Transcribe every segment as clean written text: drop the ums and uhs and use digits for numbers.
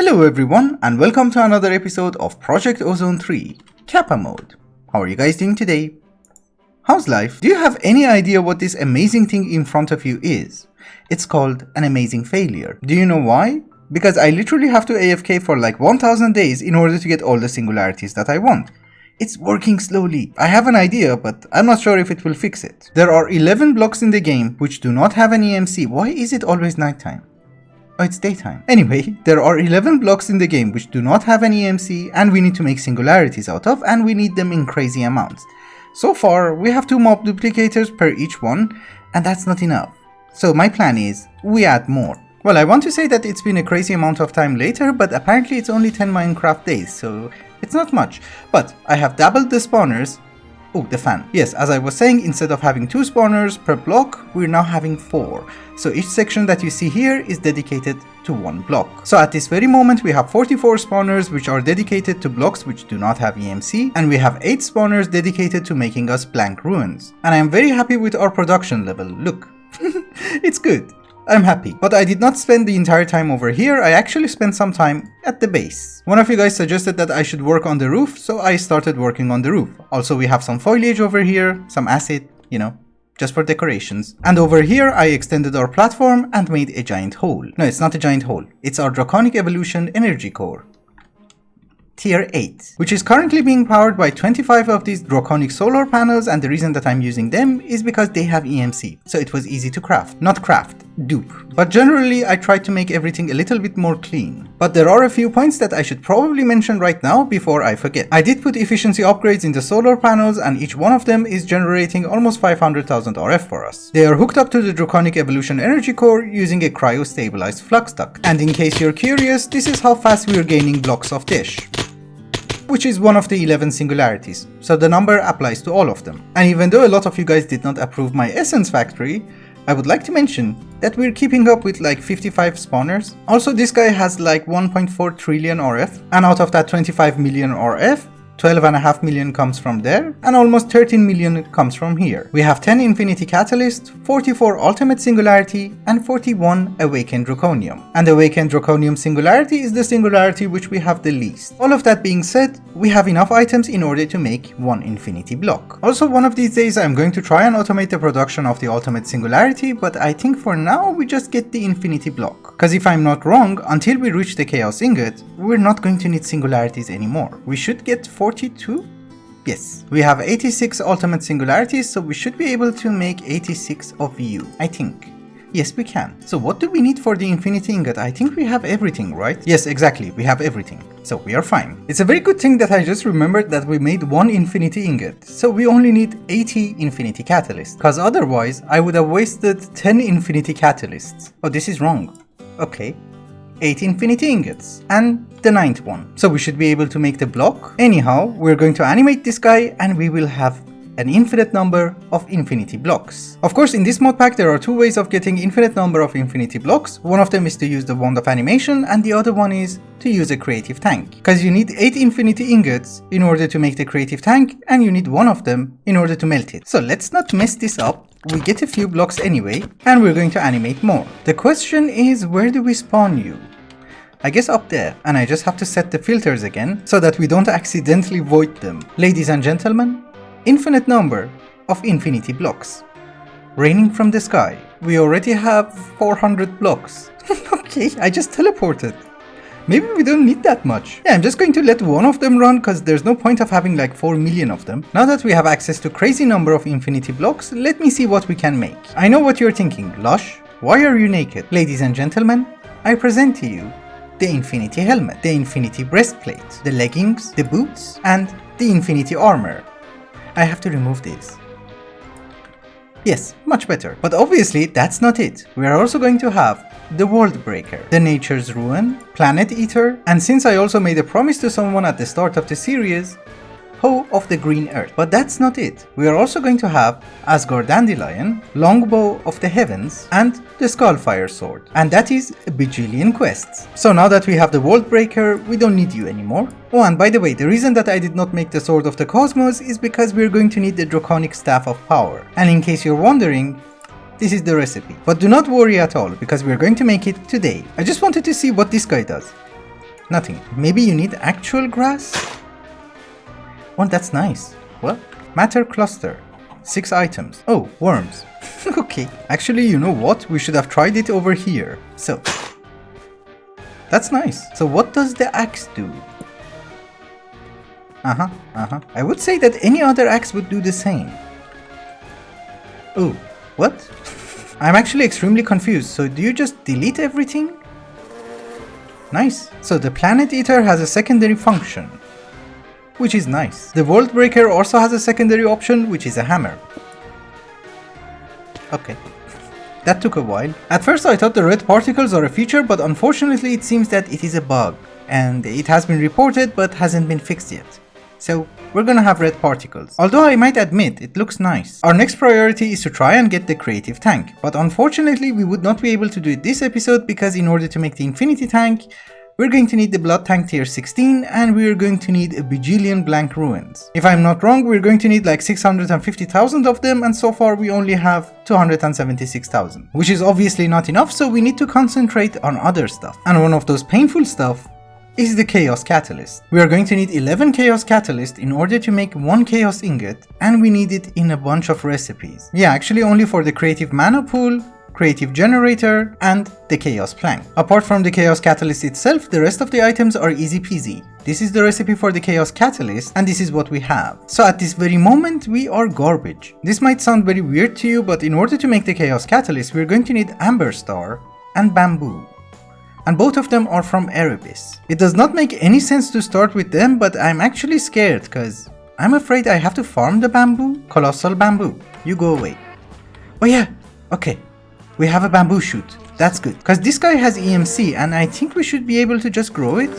Hello everyone and welcome to another episode of Project Ozone 3, Kappa mode. How are you guys doing today? How's life? Do you have any idea what this amazing thing in front of you is? It's called an amazing failure. Do you know why? Because I literally have to AFK for like 1000 days in order to get all the singularities that I want. It's working slowly. I have an idea, but I'm not sure if it will fix it. There are 11 blocks in the game which do not have an EMC. Why is it always nighttime? Oh, it's daytime. Anyway, there are 11 blocks in the game which do not have an EMC and we need to make singularities out of, and we need them in crazy amounts. So far, we have 2 mob duplicators per each one, and that's not enough. So my plan is, we add more. Well, I want to say that it's been a crazy amount of time later, but apparently it's only 10 Minecraft days, so it's not much. But I have doubled the spawners. Oh, the fan. Yes, as I was saying, instead of having 2 spawners per block, we're now having 4. So each section that you see here is dedicated to 1 block. So at this very moment we have 44 spawners which are dedicated to blocks which do not have EMC, and we have 8 spawners dedicated to making us blank ruins. And I am very happy with our production level. Look, it's good. I'm happy. But I did not spend the entire time over here, I actually spent some time at the base. One of you guys suggested that I should work on the roof, so I started working on the roof. Also we have some foliage over here, some acid, you know, just for decorations. And over here I extended our platform and made a giant hole. No, it's not a giant hole, it's our Draconic Evolution energy core. Tier 8, which is currently being powered by 25 of these Draconic solar panels, and the reason that I'm using them is because they have EMC, so it was easy to craft. Not craft, dupe. But generally I tried to make everything a little bit more clean. But there are a few points that I should probably mention right now before I forget. I did put efficiency upgrades in the solar panels, and each one of them is generating almost 500,000 RF for us. They are hooked up to the Draconic Evolution energy core using a cryo-stabilized flux duct. And in case you're curious, this is how fast we are gaining blocks of dish, which is one of the 11 singularities, so the number applies to all of them. And even though a lot of you guys did not approve my essence factory, I would like to mention that we're keeping up with like 55 spawners. Also, this guy has like 1.4 trillion RF, and out of that 25 million RF, 12.5 million comes from there, and almost 13 million comes from here. We have 10 Infinity Catalyst, 44 Ultimate Singularity, and 41 Awakened Draconium. And Awakened Draconium Singularity is the singularity which we have the least. All of that being said, we have enough items in order to make 1 Infinity block. Also, one of these days I'm going to try and automate the production of the Ultimate Singularity, but I think for now we just get the Infinity block. Cause if I'm not wrong, until we reach the Chaos Ingot, we're not going to need singularities anymore. We should get 42? Yes. We have 86 ultimate singularities, so we should be able to make 86 of you, I think. Yes, we can. So what do we need for the Infinity Ingot? I think we have everything, right? Yes, exactly, we have everything. So we are fine. It's a very good thing that I just remembered that we made 1 Infinity Ingot, so we only need 80 Infinity Catalysts, cause otherwise I would have wasted 10 Infinity Catalysts. Oh, this is wrong. Okay. 8 Infinity Ingots, and the 9th one. So we should be able to make the block. Anyhow, we're going to animate this guy and we will have an infinite number of infinity blocks. Of course, in this mod pack there are 2 ways of getting infinite number of infinity blocks. One of them is to use the wand of animation, and the other one is to use a creative tank. Because you need 8 infinity ingots in order to make the creative tank, and you need 1 of them in order to melt it. So let's not mess this up. We get a few blocks anyway, and we're going to animate more. The question is, where do we spawn you? I guess up there, and I just have to set the filters again so that we don't accidentally void them. Ladies and gentlemen, infinite number of infinity blocks. Raining from the sky. We already have 400 blocks. Okay, I just teleported. Maybe we don't need that much. Yeah, I'm just going to let 1 of them run because there's no point of having like 4 million of them. Now that we have access to crazy number of infinity blocks, let me see what we can make. I know what you're thinking. Lush, why are you naked? Ladies and gentlemen, I present to you the Infinity Helmet, the Infinity Breastplate, the leggings, the boots, and the Infinity Armor. I have to remove this. Yes, much better. But obviously that's not it. We are also going to have the World Breaker, the Nature's Ruin, Planet Eater, and since I also made a promise to someone at the start of the series, Hoe of the Green Earth. But that's not it. We are also going to have Asgard Dandelion, Longbow of the Heavens, and the Skullfire Sword. And that is a bajillion quests. So now that we have the World Breaker, we don't need you anymore. Oh, and by the way, the reason that I did not make the Sword of the Cosmos is because we're going to need the Draconic Staff of Power. And in case you're wondering, this is the recipe. But do not worry at all, because we're going to make it today. I just wanted to see what this guy does. Nothing. Maybe you need actual grass? Oh, that's nice. What? Matter cluster. 6 items. Oh, worms. Okay. Actually, you know what? We should have tried it over here. So, that's nice. So what does the axe do? I would say that any other axe would do the same. Oh, what? I'm actually extremely confused. So do you just delete everything? Nice. So the Planet Eater has a secondary function, which is nice. The World Breaker also has a secondary option, which is a hammer. Okay. That took a while. At first I thought the red particles are a feature, but unfortunately it seems that it is a bug. And it has been reported but hasn't been fixed yet. So we're gonna have red particles. Although I might admit, it looks nice. Our next priority is to try and get the creative tank. But unfortunately we would not be able to do it this episode because in order to make the infinity tank, we're going to need the blood tank tier 16 and we're going to need a bajillion blank ruins. If I'm not wrong, we're going to need like 650,000 of them and so far we only have 276,000. Which is obviously not enough, so we need to concentrate on other stuff. And one of those painful stuff is the Chaos Catalyst. We are going to need 11 Chaos Catalyst in order to make 1 Chaos Ingot, and we need it in a bunch of recipes. Yeah, actually only for the Creative Mana Pool, Creative Generator, and the Chaos Plank. Apart from the Chaos Catalyst itself, the rest of the items are easy peasy. This is the recipe for the Chaos Catalyst, and this is what we have. So at this very moment, we are garbage. This might sound very weird to you, but in order to make the Chaos Catalyst, we're going to need Amber Star and Bamboo. And both of them are from Erebus. It does not make any sense to start with them, but I'm actually scared because I'm afraid I have to farm the bamboo. Colossal bamboo, you go away. Oh yeah, okay. We have a bamboo shoot. That's good. Because this guy has EMC and I think we should be able to just grow it.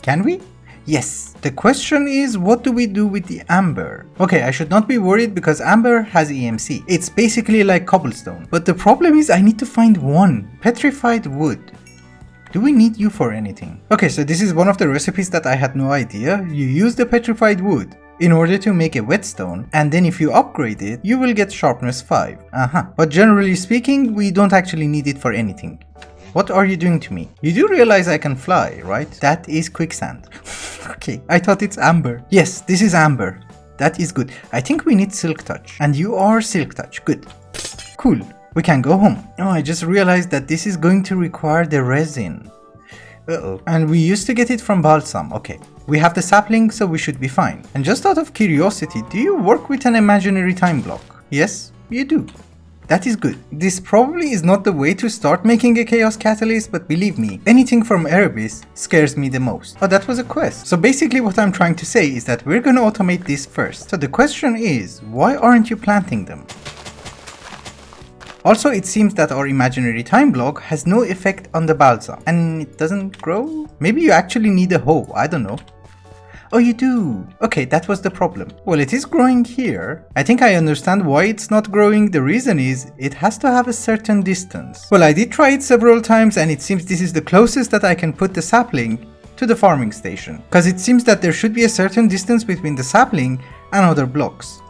Can we? Yes. The question is, what do we do with the amber? Okay, I should not be worried because amber has EMC. It's basically like cobblestone. But the problem is I need to find one. Petrified wood. Do we need you for anything? Okay, so this is one of the recipes that I had no idea. You use the petrified wood in order to make a whetstone, and then if you upgrade it, you will get sharpness 5. But generally speaking, we don't actually need it for anything. What are you doing to me? You do realize I can fly, right? That is quicksand. Okay, I thought it's amber. Yes, this is amber. That is good. I think we need silk touch. And you are silk touch. Good. Cool. We can go home. Oh, I just realized that this is going to require the resin. Uh-oh. And we used to get it from balsam. Okay. We have the sapling, so we should be fine. And just out of curiosity, do you work with an imaginary time block? Yes, you do. That is good. This probably is not the way to start making a Chaos Catalyst, but believe me, anything from Erebus scares me the most. Oh, that was a quest. So basically what I'm trying to say is that we're gonna automate this first. So the question is, why aren't you planting them? Also, it seems that our imaginary time block has no effect on the balsam. And it doesn't grow? Maybe you actually need a hoe, I don't know. Oh, you do. Okay, that was the problem. Well, it is growing here. I think I understand why it's not growing. The reason is it has to have a certain distance. Well, I did try it several times and it seems this is the closest that I can put the sapling to the farming station. Because it seems that there should be a certain distance between the sapling and other blocks.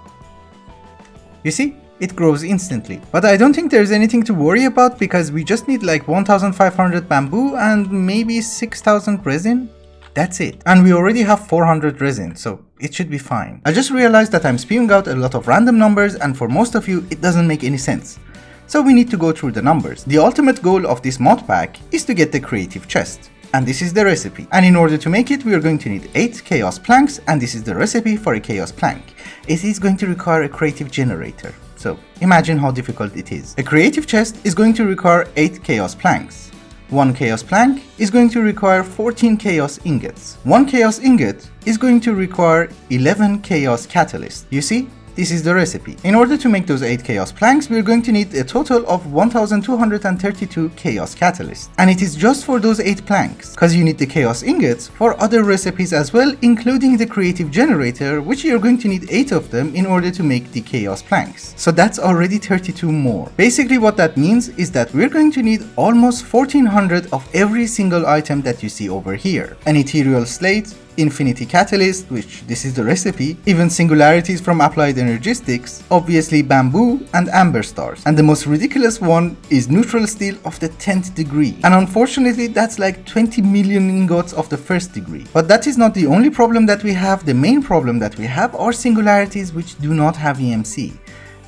You see? It grows instantly. But I don't think there's anything to worry about because we just need like 1500 bamboo and maybe 6000 resin. That's it. And we already have 400 resin, so it should be fine. I just realized that I'm spewing out a lot of random numbers and for most of you it doesn't make any sense. So we need to go through the numbers. The ultimate goal of this mod pack is to get the creative chest. And this is the recipe. And in order to make it, we are going to need 8 chaos planks, and this is the recipe for a chaos plank. It is going to require a creative generator. So imagine how difficult it is. A creative chest is going to require 8 chaos planks. 1 chaos plank is going to require 14 chaos ingots. 1 chaos ingot is going to require 11 chaos catalysts. You see? This is the recipe. In order to make those 8 chaos planks, we are going to need a total of 1232 chaos catalysts. And it is just for those 8 planks, because you need the chaos ingots for other recipes as well, including the creative generator, which you're going to need 8 of them in order to make the chaos planks. So that's already 32 more. Basically what that means is that we're going to need almost 1400 of every single item that you see over here. An ethereal slate, infinity catalyst, which this is the recipe, even singularities from applied energistics, obviously bamboo and amber stars. And the most ridiculous one is neutral steel of the 10th degree. And unfortunately that's like 20 million ingots of the first degree. But that is not the only problem that we have. The main problem that we have are singularities which do not have EMC.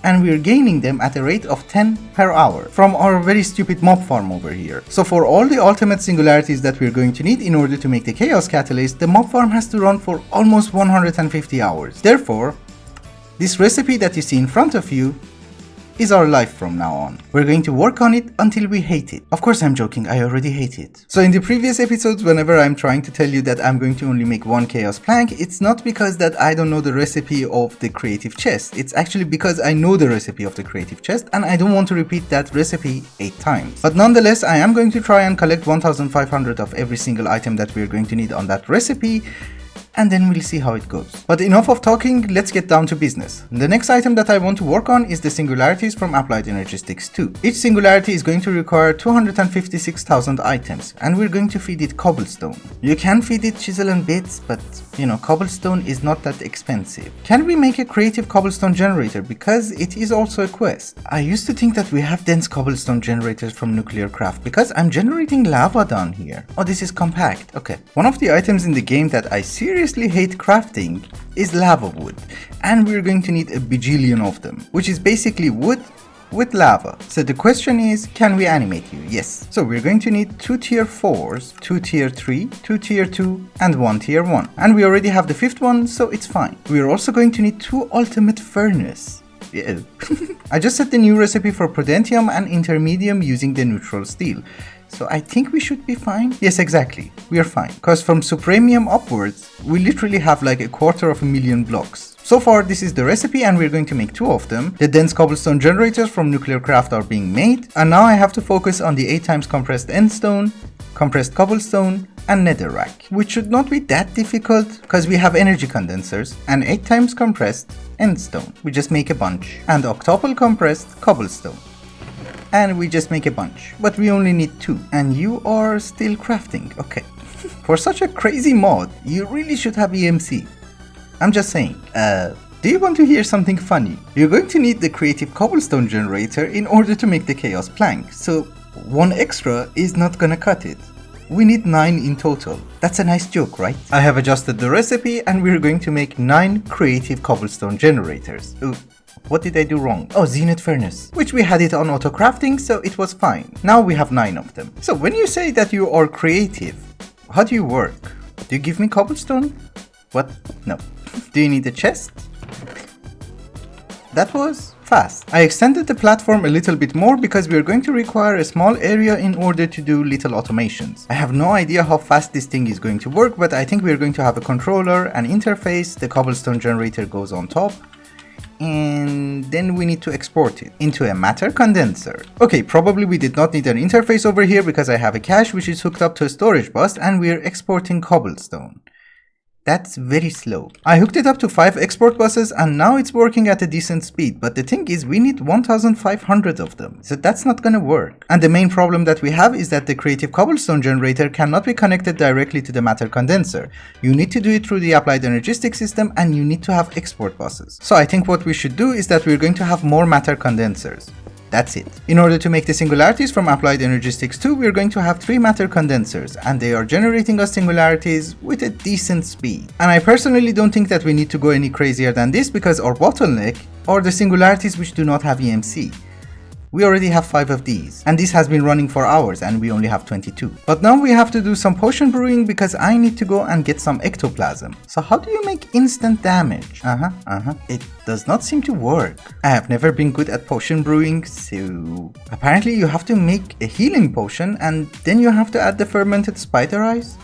And we're gaining them at a rate of 10 per hour from our very stupid mob farm over here. So for all the ultimate singularities that we're going to need in order to make the chaos catalyst, the mob farm has to run for almost 150 hours. Therefore, this recipe that you see in front of you is our life from now on. We're going to work on it until we hate it. Of course I'm joking, I already hate it. So in the previous episodes, whenever I'm trying to tell you that I'm going to only make one chaos plank, it's not because that I don't know the recipe of the creative chest. It's actually because I know the recipe of the creative chest and I don't want to repeat that recipe 8 times. But nonetheless, I am going to try and collect 1500 of every single item that we're going to need on that recipe, and then we'll see how it goes. But enough of talking, let's get down to business. The next item that I want to work on is the singularities from Applied Energistics 2. Each singularity is going to require 256,000 items, and we're going to feed it cobblestone. You can feed it chisel and bits, but you know, cobblestone is not that expensive. Can we make a creative cobblestone generator, because it is also a quest? I used to think that we have dense cobblestone generators from nuclear craft, because I'm generating lava down here. Oh, this is compact. Okay. One of the items in the game that I seriously hate crafting is lava wood, and we're going to need a bajillion of them, which is basically wood with lava. So the question is, can we animate you? Yes. So we're going to need 2 tier 4s, 2 tier 3, 2 tier 2 and 1 tier 1, and we already have the 5th one, so it's fine. We're also going to need 2 ultimate furnace. Yeah. I just set the new recipe for Prudentium and Intermedium using the neutral steel. So I think we should be fine. Yes, exactly. We are fine. Because from Supremium upwards, we literally have like 250,000 blocks. So far, this is the recipe and we're going to make 2 of them. The dense cobblestone generators from nuclear craft are being made. And now I have to focus on the 8 times compressed endstone, compressed cobblestone, and netherrack, which should not be that difficult because we have energy condensers and 8 times compressed endstone. We just make a bunch. And octuple compressed cobblestone. And we just make a bunch, but we only need 2, and you are still crafting. Okay. For such a crazy mod, you really should have EMC. I'm just saying. Do you want to hear something funny? You're going to need the creative cobblestone generator in order to make the chaos plank, so 1 extra is not gonna cut it. We need 9 in total. That's a nice joke, right? I have adjusted the recipe and we're going to make 9 creative cobblestone generators. Ooh. What did I do wrong? Oh, Zenith Furnace, which we had it on auto crafting, so it was fine. Now we have 9 of them. So when you say that you are creative, how do you work? Do you give me cobblestone? What? No. Do you need a chest? That was fast. I extended the platform a little bit more because we are going to require a small area in order to do little automations. I have no idea how fast this thing is going to work, but I think we are going to have a controller, an interface, the cobblestone generator goes on top, and then we need to export it into a matter condenser. Okay, probably we did not need an interface over here because I have a cache which is hooked up to a storage bus and we are exporting cobblestone. That's very slow. I hooked it up to 5 export buses and now it's working at a decent speed, but the thing is we need 1500 of them, so that's not gonna work. And the main problem that we have is that the creative cobblestone generator cannot be connected directly to the matter condenser. You need to do it through the applied energistic system and you need to have export buses. So I think what we should do is that we're going to have more matter condensers. That's it. In order to make the singularities from Applied Energistics 2, we're going to have 3 matter condensers, and they are generating us singularities with a decent speed. And I personally don't think that we need to go any crazier than this because our bottleneck are the singularities which do not have EMC. We already have 5 of these, and this has been running for hours and we only have 22. But now we have to do some potion brewing because I need to go and get some ectoplasm. So how do you make instant damage? It does not seem to work. I have never been good at potion brewing, so apparently you have to make a healing potion and then you have to add the fermented spider eyes?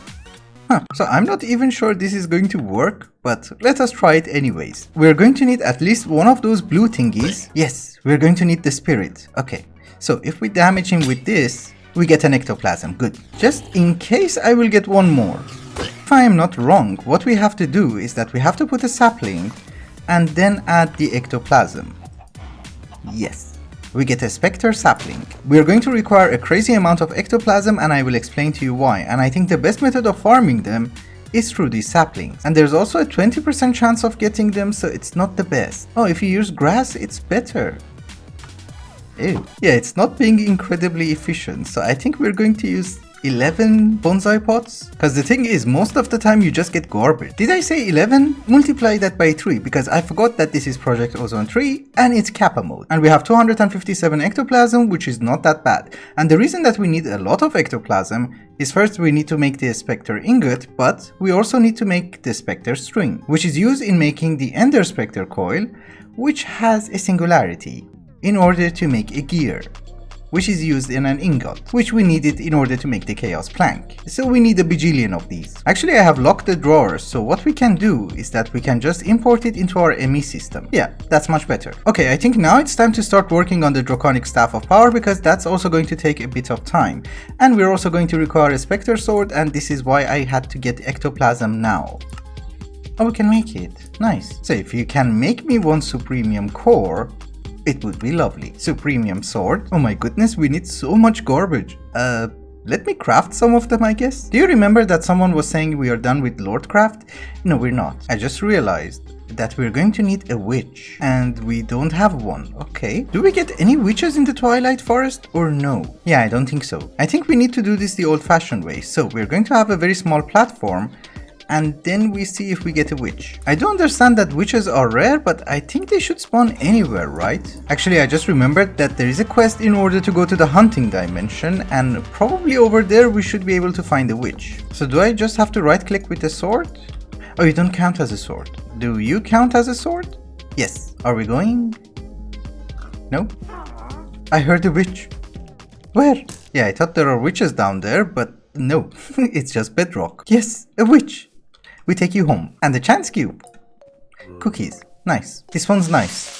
So I'm not even sure this is going to work, but let us try it anyways. We're going to need at least one of those blue thingies. Yes, we're going to need the spirit. Okay, so if we damage him with this, we get an ectoplasm. Good. Just in case I will get one more. If I am not wrong, what we have to do is that we have to put a sapling and then add the ectoplasm. Yes. We get a spectre sapling. We are going to require a crazy amount of ectoplasm and I will explain to you why. And I think the best method of farming them is through these saplings. And there's also a 20% chance of getting them, so it's not the best. Oh, if you use grass, it's better. Ew. Yeah, it's not being incredibly efficient, so I think we're going to use 11 bonsai pots, because the thing is, most of the time you just get garbage. Did I say 11? Multiply that by 3, because I forgot that this is Project Ozone 3 and it's Kappa mode. And we have 257 ectoplasm, which is not that bad. And the reason that we need a lot of ectoplasm is, first we need to make the spectre ingot, but we also need to make the spectre string, which is used in making the ender spectre coil, which has a singularity, in order to make a gear, which is used in an ingot, which we needed in order to make the chaos plank. So we need a bajillion of these. Actually, I have locked the drawers, so what we can do is that we can just import it into our ME system. Yeah, that's much better. Okay, I think now it's time to start working on the Draconic Staff of Power, because that's also going to take a bit of time. And we're also going to require a Spectre Sword, and this is why I had to get Ectoplasm now. Oh, we can make it. Nice. So if you can make me one Supremium core, it would be lovely. Supremium sword. Oh my goodness, we need so much garbage. Let me craft some of them, I guess. Do you remember that someone was saying we are done with Lordcraft? No, we're not. I just realized that we're going to need a witch, and we don't have one. Okay. Do we get any witches in the Twilight Forest or no? Yeah, I don't think so. I think we need to do this the old-fashioned way. So we're going to have a very small platform, and then we see if we get a witch. I do understand that witches are rare, but I think they should spawn anywhere, right? Actually, I just remembered that there is a quest in order to go to the hunting dimension, and probably over there we should be able to find a witch. So do I just have to right click with the sword? Oh, you don't count as a sword. Do you count as a sword? Yes. Are we going? No? I heard a witch. Where? Yeah, I thought there are witches down there, but no. It's just bedrock. Yes, a witch. We take you home. And the chance cube. Cookies. Nice. This one's nice.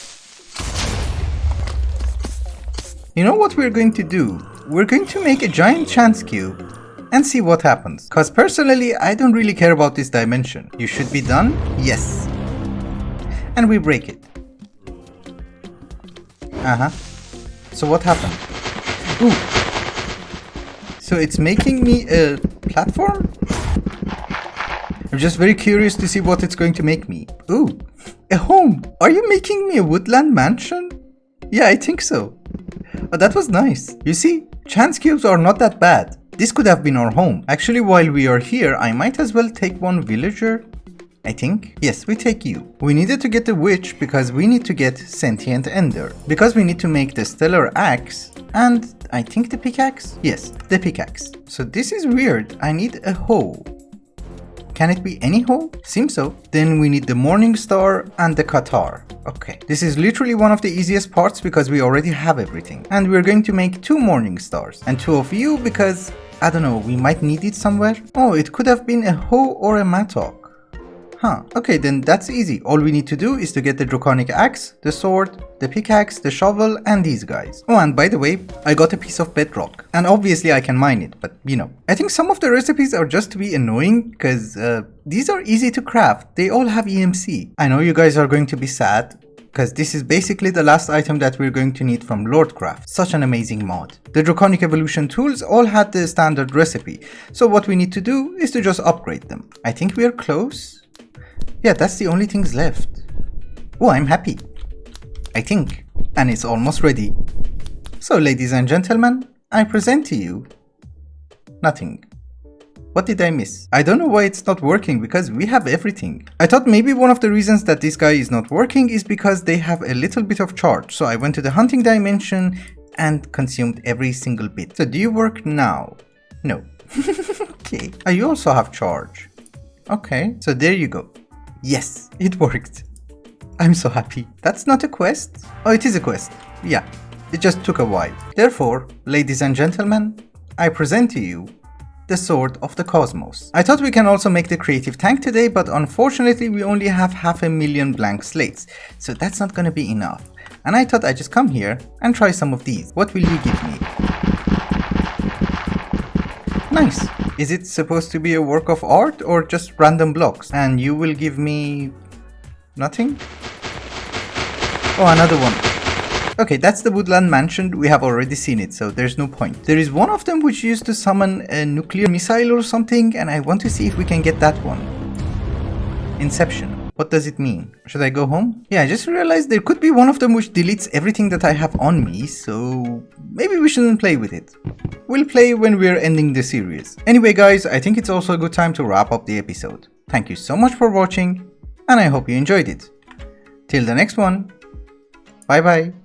You know what we're going to do? We're going to make a giant chance cube and see what happens. Cause personally, I don't really care about this dimension. You should be done? Yes. And we break it. So what happened? Ooh. So it's making me a platform? I'm just very curious to see what it's going to make me. Ooh, a home. Are you making me a woodland mansion? Yeah, I think so. Oh, that was nice. You see, chance cubes are not that bad. This could have been our home. Actually, while we are here, I might as well take one villager. I think. Yes, we take you. We needed to get the witch because we need to get sentient ender. Because we need to make the stellar axe and I think the pickaxe? Yes, the pickaxe. So this is weird. I need a hoe. Can it be any hoe? Seems so. Then we need the morning star and the qatar. Okay. This is literally one of the easiest parts because we already have everything. And we're going to make 2 morning stars. And 2 of you because, I don't know, we might need it somewhere. Oh, it could have been a hoe or a mattock. Huh, okay, then that's easy. All we need to do is to get the draconic axe, the sword, the pickaxe, the shovel, and these guys. Oh, and by the way, I got a piece of bedrock. And obviously I can mine it, but you know. I think some of the recipes are just to be annoying, because these are easy to craft. They all have EMC. I know you guys are going to be sad, because this is basically the last item that we're going to need from Lordcraft. Such an amazing mod. The Draconic Evolution tools all had the standard recipe, so what we need to do is to just upgrade them. I think we are close. Yeah, that's the only things left. Oh, I'm happy. I think. And it's almost ready. So, ladies and gentlemen, I present to you nothing. What did I miss? I don't know why it's not working because we have everything. I thought maybe one of the reasons that this guy is not working is because they have a little bit of charge. So I went to the hunting dimension and consumed every single bit. So do you work now? No. Okay. Oh, you also have charge. Okay, so there you go. Yes, it worked. I'm so happy. That's not a quest? Oh, it is a quest. Yeah, it just took a while. Therefore, ladies and gentlemen, I present to you the Sword of the Cosmos. I thought we can also make the creative tank today, but unfortunately we only have 500,000 blank slates, so that's not gonna be enough. And I thought I'd just come here and try some of these. What will you give me? Nice. Is it supposed to be a work of art or just random blocks? And you will give me nothing? Oh, another one. Okay, that's the woodland mansion. We have already seen it, so there's no point. There is one of them which used to summon a nuclear missile or something, and I want to see if we can get that one. Inception. What does it mean? Should I go home? Yeah, I just realized there could be one of them which deletes everything that I have on me, so maybe we shouldn't play with it. We'll play when we're ending the series. Anyway guys, I think it's also a good time to wrap up the episode. Thank you so much for watching, and I hope you enjoyed it. Till the next one, bye bye.